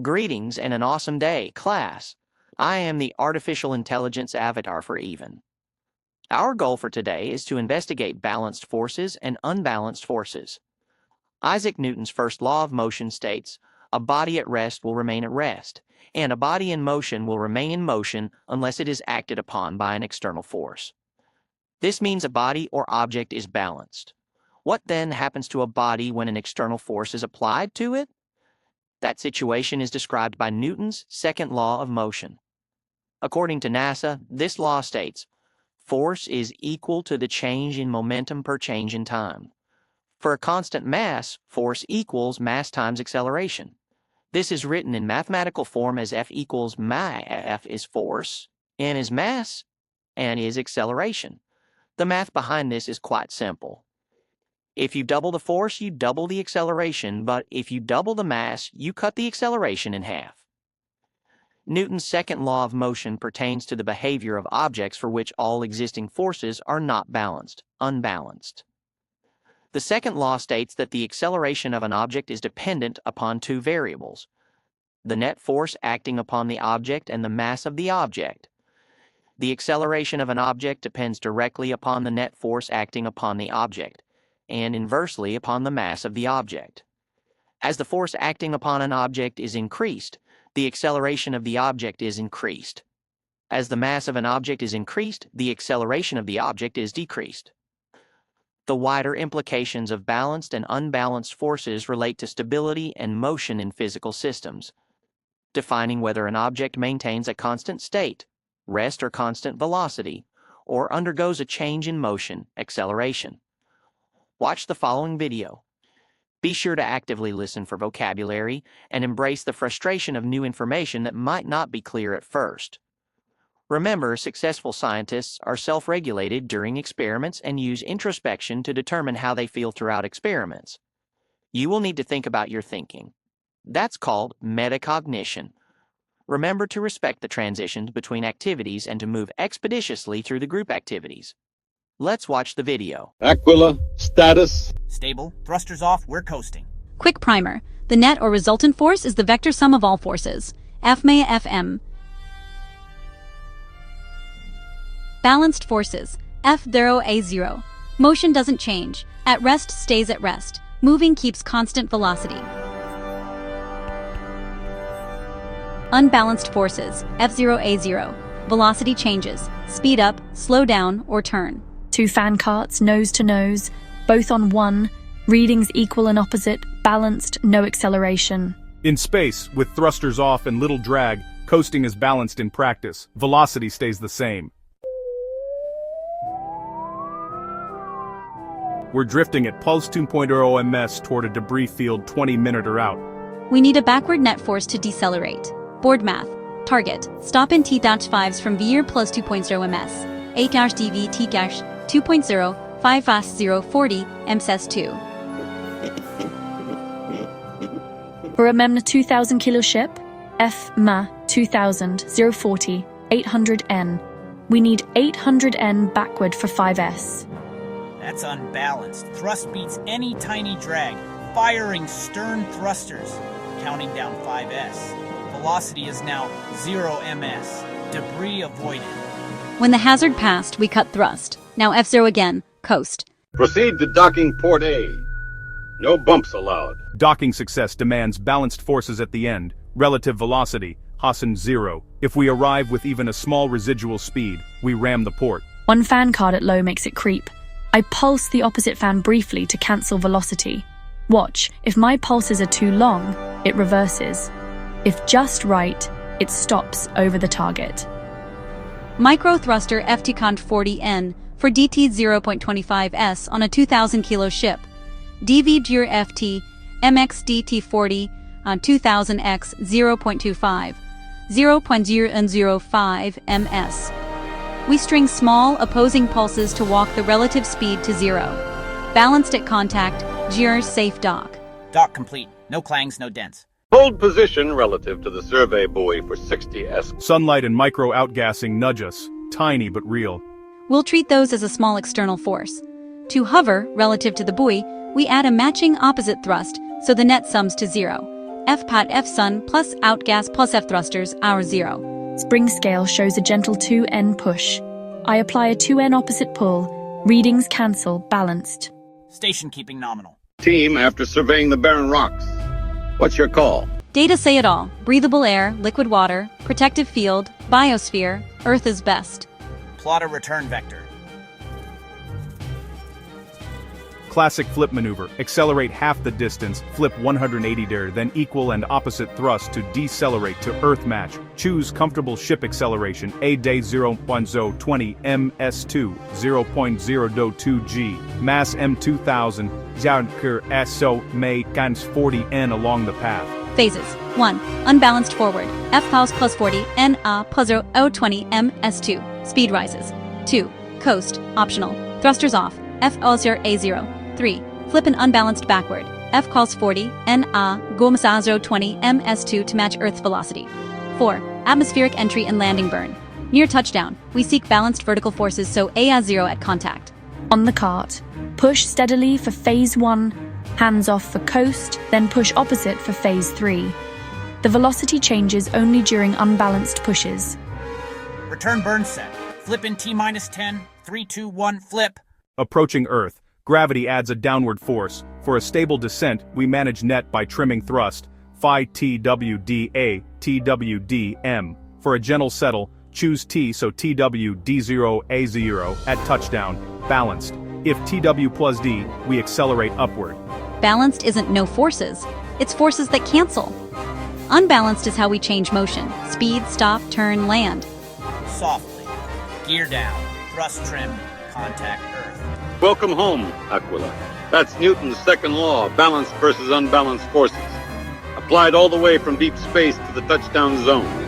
Greetings and an awesome day, class. I am the artificial intelligence avatar for Even. Our goal for today is to investigate balanced forces and unbalanced forces. Isaac Newton's first law of motion states, a body at rest will remain at rest, and a body in motion will remain in motion unless it is acted upon by an external force. This means a body or object is balanced. What then happens to a body when an external force is applied to it? That situation is described by Newton's second law of motion. According to NASA, this law states, force is equal to the change in momentum per change in time. For a constant mass, force equals mass times acceleration. This is written in mathematical form as F equals ma. F is force, N is mass, and is acceleration. The math behind this is quite simple. If you double the force, you double the acceleration, but if you double the mass, you cut the acceleration in half. Newton's second law of motion pertains to the behavior of objects for which all existing forces are not balanced, unbalanced. The second law states that the acceleration of an object is dependent upon two variables, the net force acting upon the object and the mass of the object. The acceleration of an object depends directly upon the net force acting upon the object, and inversely upon the mass of the object. As the force acting upon an object is increased, the acceleration of the object is increased. As the mass of an object is increased, the acceleration of the object is decreased. The wider implications of balanced and unbalanced forces relate to stability and motion in physical systems, defining whether an object maintains a constant state, rest or constant velocity, or undergoes a change in motion, acceleration. Watch the following video. Be sure to actively listen for vocabulary and embrace the frustration of new information that might not be clear at first. Remember, successful scientists are self-regulated during experiments and use introspection to determine how they feel throughout experiments. You will need to think about your thinking. That's called metacognition. Remember to respect the transitions between activities and to move expeditiously through the group activities. Let's watch the video. Aquila, status. Stable, thrusters off, we're coasting. Quick primer. The net or resultant force is the vector sum of all forces. F-ma Fm. Balanced forces. F0 A0. Motion doesn't change. At rest stays at rest. Moving keeps constant velocity. Unbalanced forces. F0 A0. Velocity changes. Speed up, slow down, or turn. Two fan carts, nose to nose, both on one, readings equal and opposite, balanced, no acceleration. In space, with thrusters off and little drag, coasting is balanced in practice. Velocity stays the same. We're drifting at pulse 2.0 ms toward a debris field 20 minutes or out. We need a backward net force to decelerate. Board math. Target. Stop in T-5s from VR plus 2.0 ms. 8-dv T-2.0, 5 fast 040, MSES 2. For a MEMNA 2000 kilo ship, F-ma 2000, 040, 800N. We need 800N backward for 5S. That's unbalanced. Thrust beats any tiny drag. Firing stern thrusters. Counting down 5S. Velocity is now 0 ms. Debris avoided. When the hazard passed, we cut thrust. Now F0 again, coast. Proceed to docking port A. No bumps allowed. Docking success demands balanced forces at the end, relative velocity, Hassan 0. If we arrive with even a small residual speed, we ram the port. One fan card at low makes it creep. I pulse the opposite fan briefly to cancel velocity. Watch, if my pulses are too long, it reverses. If just right, it stops over the target. Micro thruster FT-cont 40N for DT 0.25S on a 2,000 kilo ship. DV GIR FT MX DT 40 on 2000X 0.25, 0.005 ms. We string small opposing pulses to walk the relative speed to 0. Balanced at contact, GIR safe dock. Dock complete. No clangs, no dents. Hold position relative to the survey buoy for 60S. Sunlight and micro outgassing nudge us, tiny but real. We'll treat those as a small external force. To hover relative to the buoy, we add a matching opposite thrust so the net sums to 0. F pot F sun plus outgas plus F thrusters, hour 0. Spring scale shows a gentle 2N push. I apply a 2N opposite pull. Readings cancel, balanced. Station keeping nominal. Team after surveying the barren rocks. What's your call? Data say it all. Breathable air, liquid water, protective field, biosphere, Earth is best. Plot a return vector. Classic flip maneuver. Accelerate half the distance, flip 180 there, then equal and opposite thrust to decelerate to Earth match. Choose comfortable ship acceleration. A day 0.020 ms2 0.02 g. Mass M2000. Zhao so may cans 40 n along the path. Phases. 1. Unbalanced forward. F pulse plus 40, N A plus 020 ms2. Speed rises. 2. Coast. Optional. Thrusters off. F L0 A0. 3. Flip and unbalanced backward. F calls 40, N A Gomasazo 20 ms2 to match Earth's velocity. 4. Atmospheric entry and landing burn. Near touchdown, we seek balanced vertical forces so A0 at contact. On the cart. Push steadily for phase 1, hands off for coast, then push opposite for phase 3. The velocity changes only during unbalanced pushes. Return burn set. Flip in T-minus 10, 3, 2, 1, flip. Approaching Earth. Gravity adds a downward force. For a stable descent, we manage net by trimming thrust. Phi TWDA, TWDM. For a gentle settle, choose T so TWD0A0 at touchdown, balanced. If TW plus D, we accelerate upward. Balanced isn't no forces, it's forces that cancel. Unbalanced is how we change motion. Speed, stop, turn, land. Softly. Gear down. Thrust trim. Contact Earth. Welcome home, Aquila. That's Newton's second law, balanced versus unbalanced forces. Applied all the way from deep space to the touchdown zone.